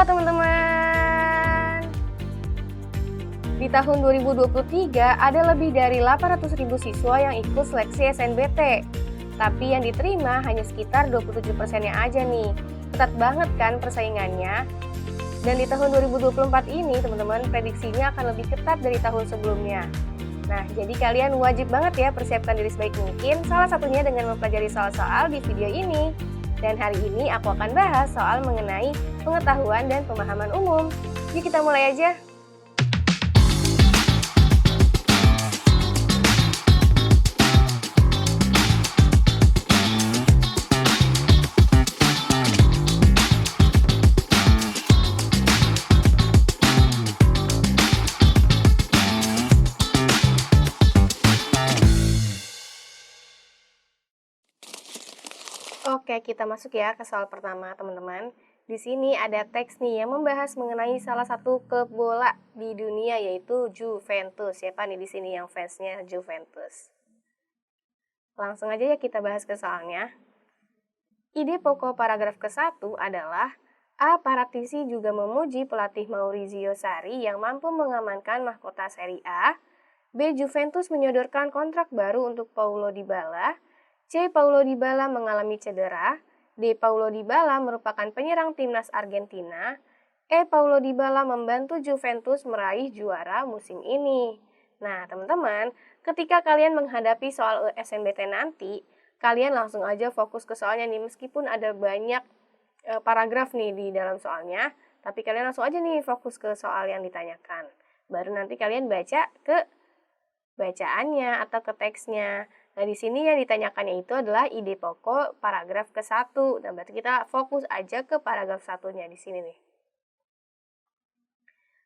Halo teman-teman. Di tahun 2023 ada lebih dari 800.000 siswa yang ikut seleksi SNBT. Tapi yang diterima hanya sekitar 27%-nya aja nih. Ketat banget kan persaingannya? Dan di tahun 2024 ini teman-teman prediksinya akan lebih ketat dari tahun sebelumnya. Nah, jadi kalian wajib banget ya persiapkan diri sebaik mungkin, salah satunya dengan mempelajari soal-soal di video ini. Dan hari ini aku akan bahas soal mengenai pengetahuan dan pemahaman umum. Yuk kita mulai aja. Oke, kita masuk ya ke soal pertama, teman-teman. Di sini ada teks nih yang membahas mengenai salah satu klub bola di dunia yaitu Juventus. Siapa nih di sini yang fansnya Juventus? Langsung aja ya kita bahas ke soalnya. Ide pokok paragraf ke-1 adalah A. Praktisi juga memuji pelatih Maurizio Sarri yang mampu mengamankan mahkota Serie A. B. Juventus menyodorkan kontrak baru untuk Paulo Dybala. C. Paulo Dybala mengalami cedera. D. Paulo Dybala merupakan penyerang timnas Argentina. E. Paulo Dybala membantu Juventus meraih juara musim ini. Nah, teman-teman, ketika kalian menghadapi soal SNBT nanti, kalian langsung aja fokus ke soalnya nih, meskipun ada banyak paragraf nih di dalam soalnya, tapi kalian langsung aja nih fokus ke soal yang ditanyakan. Baru nanti kalian baca ke bacaannya atau ke teksnya. Nah, di sini yang ditanyakannya itu adalah ide pokok paragraf ke-1. Nah, berarti kita fokus aja ke paragraf 1-nya di sini nih.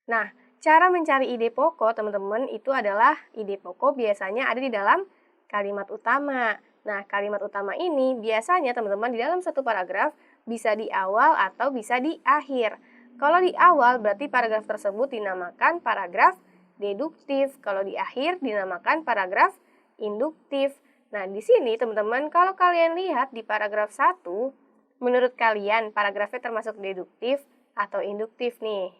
Nah, cara mencari ide pokok, teman-teman, itu adalah ide pokok biasanya ada di dalam kalimat utama. Nah, kalimat utama ini biasanya, teman-teman, di dalam satu paragraf bisa di awal atau bisa di akhir. Kalau di awal berarti paragraf tersebut dinamakan paragraf deduktif. Kalau di akhir dinamakan paragraf induktif. Nah, di sini teman-teman, kalau kalian lihat di paragraf 1, menurut kalian paragrafnya termasuk deduktif atau induktif nih?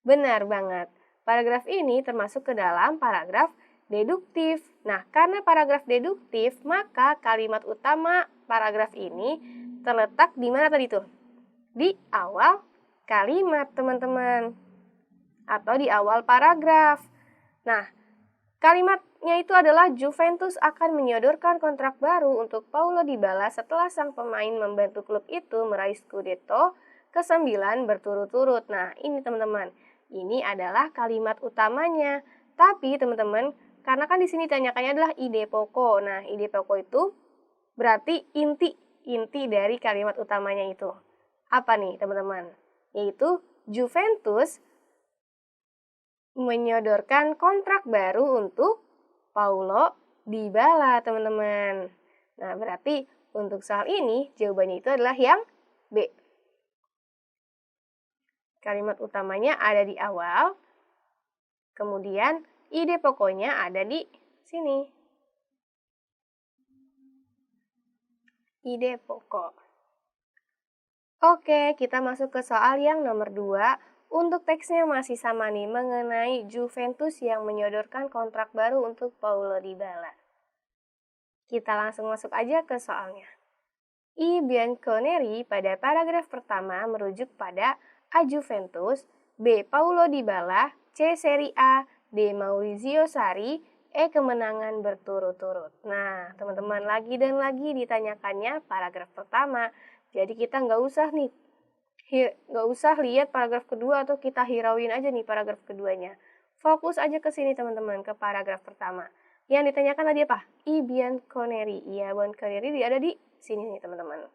Benar banget. Paragraf ini termasuk ke dalam paragraf deduktif. Nah, karena paragraf deduktif, maka kalimat utama paragraf ini terletak di mana tadi tuh? Di awal kalimat, teman-teman. Atau di awal paragraf. Nah, kalimatnya itu adalah Juventus akan menyodorkan kontrak baru untuk Paulo Dybala setelah sang pemain membantu klub itu meraih Scudetto ke-9 berturut-turut. Nah, ini teman-teman, ini adalah kalimat utamanya. Tapi teman-teman, karena kan di sini tanyakannya adalah ide pokok. Nah, ide pokok itu berarti inti dari kalimat utamanya itu. Apa nih, teman-teman? Yaitu Juventus menyodorkan kontrak baru untuk Paulo Dybala, teman-teman. Nah, berarti untuk soal ini jawabannya itu adalah yang B. Kalimat utamanya ada di awal, kemudian ide pokoknya ada di sini. Ide pokok. Oke, kita masuk ke soal yang nomor 2. Untuk teksnya masih sama nih, mengenai Juventus yang menyodorkan kontrak baru untuk Paulo Dybala. Kita langsung masuk aja ke soalnya. I. Bianconeri pada paragraf pertama merujuk pada A. Juventus, B. Paulo Dybala, C. Serie A, D. Maurizio Sarri, E. Kemenangan berturut-turut. Nah, teman-teman, lagi dan lagi ditanyakannya paragraf pertama. Jadi kita nggak usah lihat paragraf kedua atau kita hirauin aja nih paragraf keduanya. Fokus aja ke sini teman-teman, ke paragraf pertama. Yang ditanyakan tadi apa? I. Bianconeri. Iya, Bianconeri ada di sini nih teman-teman.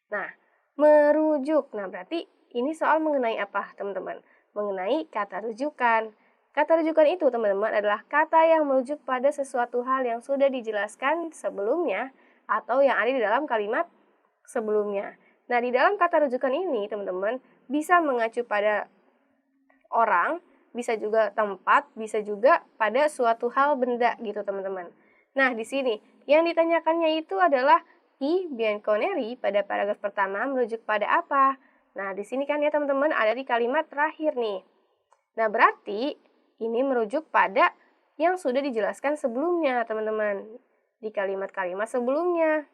Nah, merujuk. Nah, berarti ini soal mengenai apa teman-teman? Mengenai kata rujukan. Kata rujukan itu teman-teman adalah kata yang merujuk pada sesuatu hal yang sudah dijelaskan sebelumnya atau yang ada di dalam kalimat sebelumnya. Nah, di dalam kata rujukan ini, teman-teman, bisa mengacu pada orang, bisa juga tempat, bisa juga pada suatu hal benda gitu, teman-teman. Nah, di sini yang ditanyakannya itu adalah I. Bianconeri pada paragraf pertama merujuk pada apa? Nah, di sini kan ya teman-teman ada di kalimat terakhir nih. Nah, berarti ini merujuk pada yang sudah dijelaskan sebelumnya, teman-teman. Di kalimat-kalimat sebelumnya.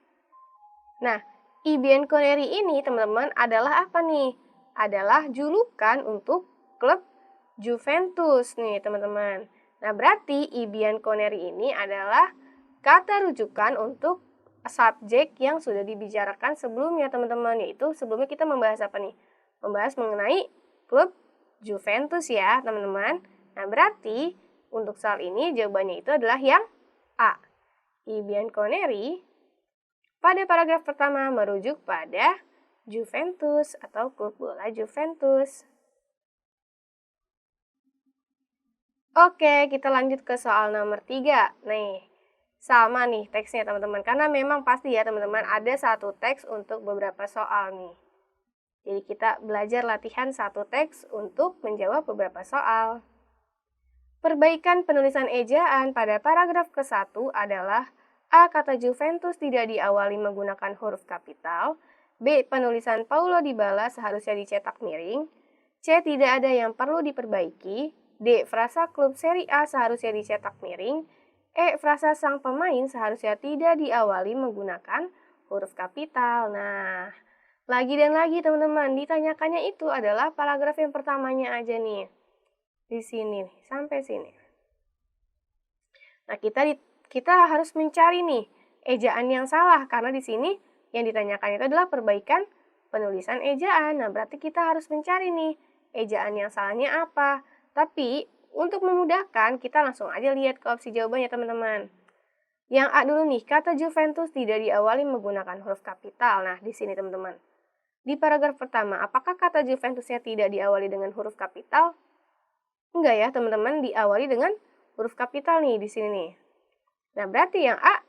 Nah, I Bianconeri ini, teman-teman, adalah apa nih? Adalah julukan untuk klub Juventus nih, teman-teman. Nah, berarti I Bianconeri ini adalah kata rujukan untuk subjek yang sudah dibicarakan sebelumnya, teman-teman. Yaitu sebelumnya kita membahas apa nih? Membahas mengenai klub Juventus ya, teman-teman. Nah, berarti untuk soal ini jawabannya itu adalah yang A. I Bianconeri pada paragraf pertama merujuk pada Juventus atau klub bola Juventus. Oke, kita lanjut ke soal nomor 3. Nih, sama nih teksnya teman-teman, karena memang pasti ya teman-teman ada satu teks untuk beberapa soal nih. Jadi kita belajar latihan satu teks untuk menjawab beberapa soal. Perbaikan penulisan ejaan pada paragraf ke-1 adalah A. Kata Juventus tidak diawali menggunakan huruf kapital. B. Penulisan Paulo Dybala seharusnya dicetak miring. C. Tidak ada yang perlu diperbaiki. D. Frasa klub Serie A seharusnya dicetak miring. E. Frasa sang pemain seharusnya tidak diawali menggunakan huruf kapital. Nah, lagi dan lagi teman-teman, ditanyakannya itu adalah paragraf yang pertamanya aja nih. Di sini, sampai sini. Nah, kita harus mencari nih ejaan yang salah, karena di sini yang ditanyakan itu adalah perbaikan penulisan ejaan. Nah, berarti kita harus mencari nih ejaan yang salahnya apa. Tapi untuk memudahkan, kita langsung aja lihat ke opsi jawabannya teman-teman. Yang A dulu nih, kata Juventus tidak diawali menggunakan huruf kapital. Nah, di sini teman-teman. Di paragraf pertama, apakah kata Juventusnya tidak diawali dengan huruf kapital? Enggak ya teman-teman, diawali dengan huruf kapital nih di sini nih. Nah, berarti yang A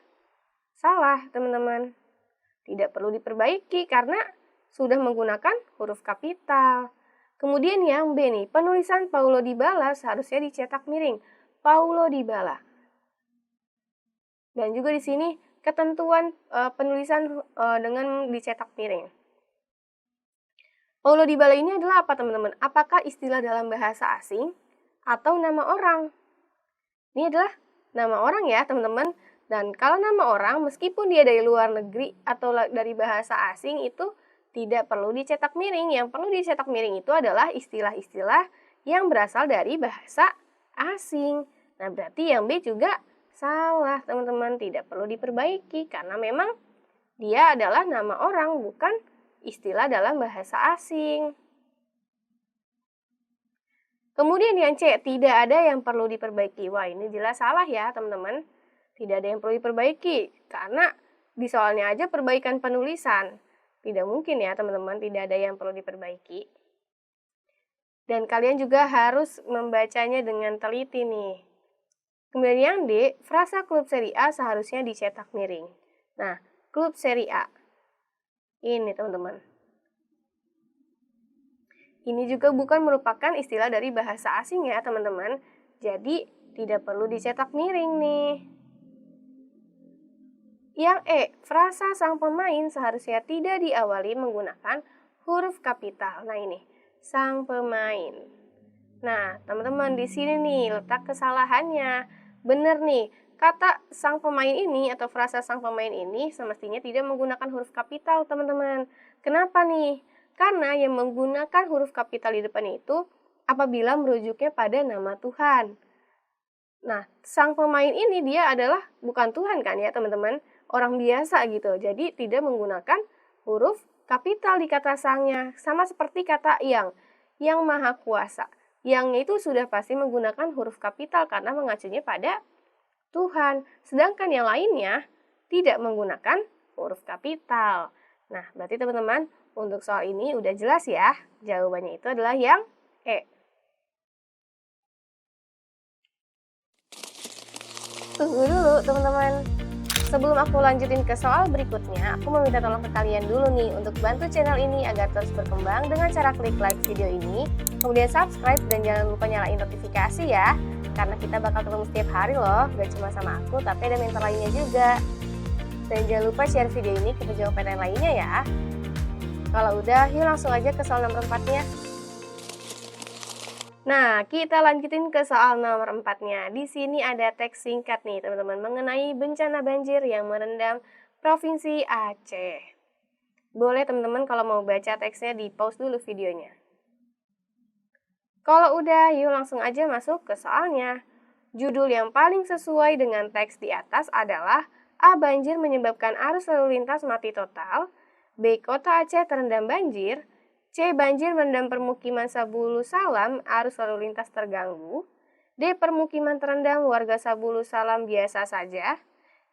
salah teman-teman. Tidak perlu diperbaiki karena sudah menggunakan huruf kapital. Kemudian yang B nih, penulisan Paulo Dybala seharusnya dicetak miring. Paulo Dybala. Dan juga di sini ketentuan penulisan dengan dicetak miring. Paulo Dybala ini adalah apa teman-teman? Apakah istilah dalam bahasa asing atau nama orang? Ini adalah nama orang ya teman-teman. Dan kalau nama orang, meskipun dia dari luar negeri atau dari bahasa asing, itu tidak perlu dicetak miring. Yang perlu dicetak miring itu adalah istilah-istilah yang berasal dari bahasa asing. Nah, berarti yang B juga salah, teman-teman. Tidak perlu diperbaiki karena memang dia adalah nama orang, bukan istilah dalam bahasa asing. Kemudian yang C, tidak ada yang perlu diperbaiki. Wah, ini jelas salah ya, teman-teman. Tidak ada yang perlu diperbaiki karena di soalnya aja perbaikan penulisan. Tidak mungkin ya teman-teman, tidak ada yang perlu diperbaiki. Dan kalian juga harus membacanya dengan teliti nih. Kemudian yang D, frasa klub Serie A seharusnya dicetak miring. Nah, klub Serie A. Ini teman-teman. Ini juga bukan merupakan istilah dari bahasa asing ya teman-teman. Jadi tidak perlu dicetak miring nih. Yang E, frasa sang pemain seharusnya tidak diawali menggunakan huruf kapital. Nah ini, sang pemain. Nah, teman-teman di sini nih letak kesalahannya. Benar nih, kata sang pemain ini atau frasa sang pemain ini semestinya tidak menggunakan huruf kapital, teman-teman. Kenapa nih? Karena yang menggunakan huruf kapital di depannya itu apabila merujuknya pada nama Tuhan. Nah, sang pemain ini dia adalah bukan Tuhan kan ya, teman-teman? Orang biasa gitu, jadi tidak menggunakan huruf kapital di kata sangnya. Sama seperti kata yang maha kuasa. Yangnya itu sudah pasti menggunakan huruf kapital karena mengacunya pada Tuhan. Sedangkan yang lainnya tidak menggunakan huruf kapital. Nah, berarti teman-teman, untuk soal ini udah jelas ya, jawabannya itu adalah yang E. Tunggu dulu teman-teman. Sebelum aku lanjutin ke soal berikutnya, aku meminta tolong ke kalian dulu nih untuk bantu channel ini agar terus berkembang dengan cara klik like video ini, kemudian subscribe dan jangan lupa nyalain notifikasi ya, karena kita bakal ketemu setiap hari loh, gak cuma sama aku tapi ada mentor lainnya juga. Dan jangan lupa share video ini ke pejuang PTN lainnya ya. Kalau udah, yuk langsung aja ke soal nomor 4-nya. Nah, kita lanjutin ke soal nomor 4-nya. Di sini ada teks singkat nih, teman-teman, mengenai bencana banjir yang merendam Provinsi Aceh. Boleh teman-teman kalau mau baca teksnya di pause dulu videonya. Kalau udah, yuk langsung aja masuk ke soalnya. Judul yang paling sesuai dengan teks di atas adalah A. Banjir menyebabkan arus lalu lintas mati total. B. Kota Aceh terendam banjir. C. Banjir merendam permukiman Sabulu Salam, arus lalu lintas terganggu. D. Permukiman terendam, warga Sabulu Salam biasa saja.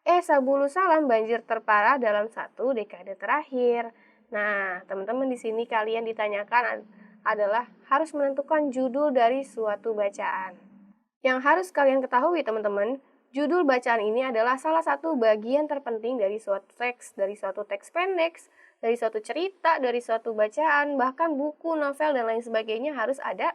E. Sabulu Salam banjir terparah dalam 1 dekade terakhir. Nah, teman-teman di sini kalian ditanyakan adalah harus menentukan judul dari suatu bacaan. Yang harus kalian ketahui teman-teman, judul bacaan ini adalah salah satu bagian terpenting dari suatu teks pendek, dari suatu cerita, dari suatu bacaan, bahkan buku, novel, dan lain sebagainya harus ada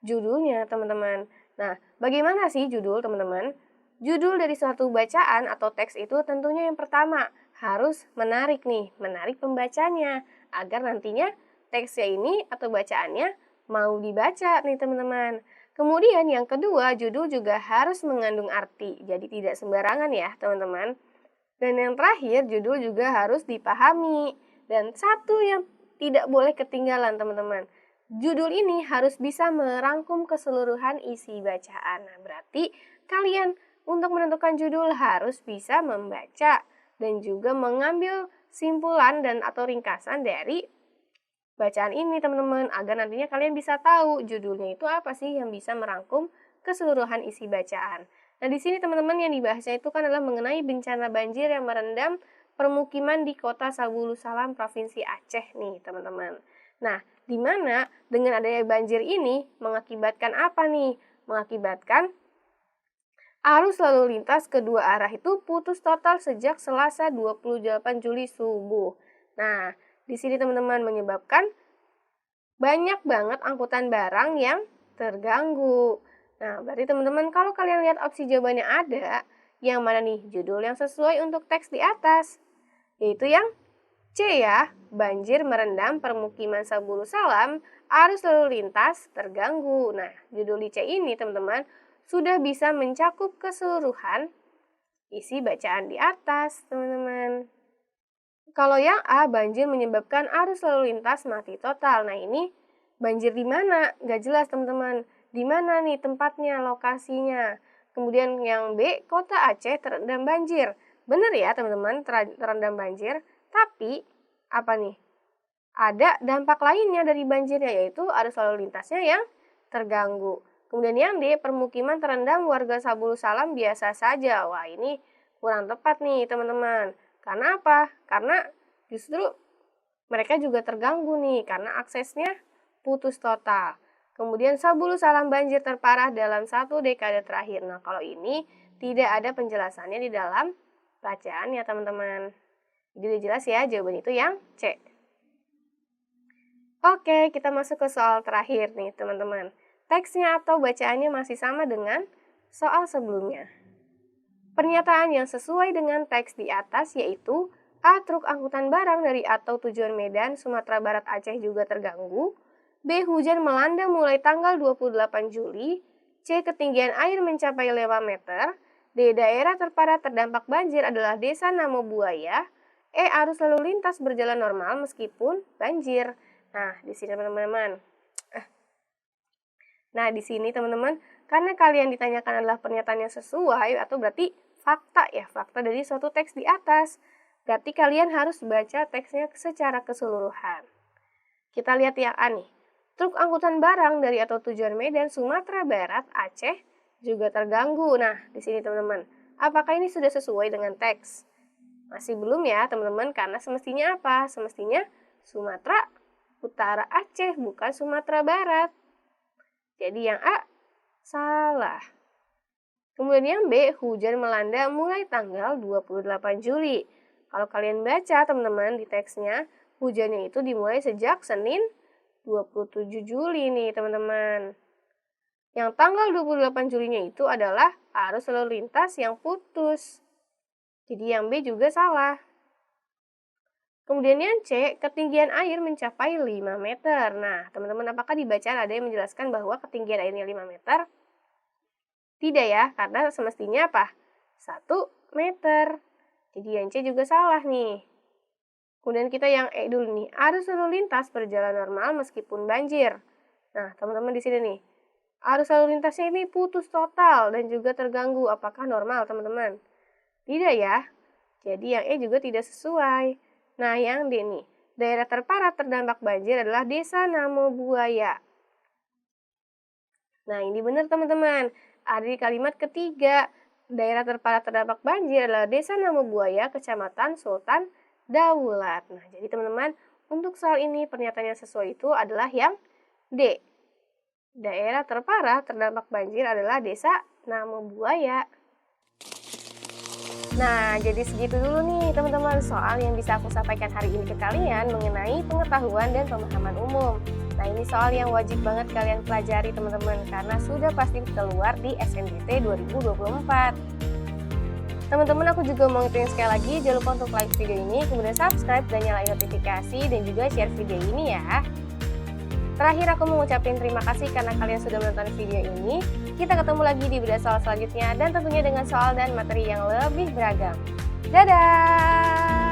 judulnya teman-teman. Nah, bagaimana sih judul teman-teman? Judul dari suatu bacaan atau teks itu tentunya yang pertama harus menarik nih, menarik pembacanya agar nantinya teksnya ini atau bacaannya mau dibaca nih teman-teman. Kemudian yang kedua, judul juga harus mengandung arti, jadi tidak sembarangan ya teman-teman. Dan yang terakhir, judul juga harus dipahami. Dan satu yang tidak boleh ketinggalan teman-teman, judul ini harus bisa merangkum keseluruhan isi bacaan. Nah, berarti kalian untuk menentukan judul harus bisa membaca dan juga mengambil simpulan dan atau ringkasan dari bacaan ini teman-teman, agar nantinya kalian bisa tahu judulnya itu apa sih yang bisa merangkum keseluruhan isi bacaan. Nah, di sini teman-teman yang dibahasnya itu kan adalah mengenai bencana banjir yang merendam permukiman di kota Sabulu Salam, Provinsi Aceh nih teman-teman. Nah, di mana dengan adanya banjir ini mengakibatkan apa nih? Mengakibatkan arus lalu lintas kedua arah itu putus total sejak Selasa 28 Juli subuh. Nah, di sini teman-teman menyebabkan banyak banget angkutan barang yang terganggu. Nah, berarti teman-teman kalau kalian lihat opsi jawabannya ada, yang mana nih judul yang sesuai untuk teks di atas? Yaitu yang C ya, banjir merendam permukiman Sabulu Salam, arus lalu lintas terganggu. Nah, judul di C ini teman-teman sudah bisa mencakup keseluruhan isi bacaan di atas, teman-teman. Kalau yang A, banjir menyebabkan arus lalu lintas mati total. Nah, ini banjir di mana? Nggak jelas, teman-teman. Di mana nih tempatnya, lokasinya? Kemudian yang B, kota Aceh terendam banjir. Benar ya, teman-teman, terendam banjir. Tapi, apa nih? Ada dampak lainnya dari banjirnya, yaitu arus lalu lintasnya yang terganggu. Kemudian yang D, permukiman terendam, warga Sabulu Salam biasa saja. Wah, ini kurang tepat nih, teman-teman. Karena apa? Karena justru mereka juga terganggu nih, karena aksesnya putus total. Kemudian Sabulu Salam banjir terparah dalam 1 dekade terakhir. Nah, kalau ini tidak ada penjelasannya di dalam bacaan ya, teman-teman. Jadi udah jelas ya, jawaban itu yang C. Oke, kita masuk ke soal terakhir nih, teman-teman. Teksnya atau bacaannya masih sama dengan soal sebelumnya. Pernyataan yang sesuai dengan teks di atas yaitu A. Truk angkutan barang dari atau tujuan Medan, Sumatera Barat, Aceh juga terganggu. B. Hujan melanda mulai tanggal 28 Juli. C. Ketinggian air mencapai 5 meter. D. Daerah terparah terdampak banjir adalah Desa Namo Buaya. E. Arus lalu lintas berjalan normal meskipun banjir. Nah, di sini teman-teman. Nah, di sini teman-teman, karena kalian ditanyakan adalah pernyataan yang sesuai atau berarti fakta ya, fakta dari suatu teks di atas. Berarti kalian harus baca teksnya secara keseluruhan. Kita lihat yang A nih. Truk angkutan barang dari atau tujuan Medan, Sumatera Barat, Aceh juga terganggu. Nah, di sini teman-teman, apakah ini sudah sesuai dengan teks? Masih belum ya, teman-teman, karena semestinya apa? Semestinya Sumatera Utara Aceh, bukan Sumatera Barat. Jadi yang A salah. Kemudian yang B, hujan melanda mulai tanggal 28 Juli. Kalau kalian baca teman-teman di teksnya, hujannya itu dimulai sejak Senin 27 Juli nih teman-teman. Yang tanggal 28 Julinya itu adalah arus lalu lintas yang putus. Jadi yang B juga salah. Kemudian yang C, ketinggian air mencapai 5 meter. Nah, teman-teman apakah di bacaan ada yang menjelaskan bahwa ketinggian airnya 5 meter? Tidak ya, karena semestinya apa? 1 meter. Jadi yang C juga salah nih. Kemudian kita yang E dulu nih, arus lalu lintas berjalan normal meskipun banjir. Nah, teman-teman di sini nih, arus lalu lintasnya ini putus total dan juga terganggu. Apakah normal, teman-teman? Tidak ya. Jadi yang E juga tidak sesuai. Nah, yang D nih, daerah terparah terdampak banjir adalah Desa Namo Buaya. Nah, ini benar teman-teman. Ada di kalimat ketiga, daerah terparah terdampak banjir adalah Desa Namo Buaya, Kecamatan Sultan Daulat. Nah, jadi teman-teman, untuk soal ini pernyataan yang sesuai itu adalah yang D. Daerah terparah terdampak banjir adalah Desa Namo Buaya. Nah, jadi segitu dulu nih teman-teman soal yang bisa aku sampaikan hari ini ke kalian mengenai pengetahuan dan pemahaman umum. Nah, ini soal yang wajib banget kalian pelajari teman-teman karena sudah pasti keluar di SNBT 2024. Teman-teman, aku juga mau ngingetin sekali lagi, jangan lupa untuk like video ini, kemudian subscribe dan nyalain notifikasi dan juga share video ini ya. Terakhir aku mau ngucapin terima kasih karena kalian sudah menonton video ini. Kita ketemu lagi di video soal selanjutnya dan tentunya dengan soal dan materi yang lebih beragam. Dadah!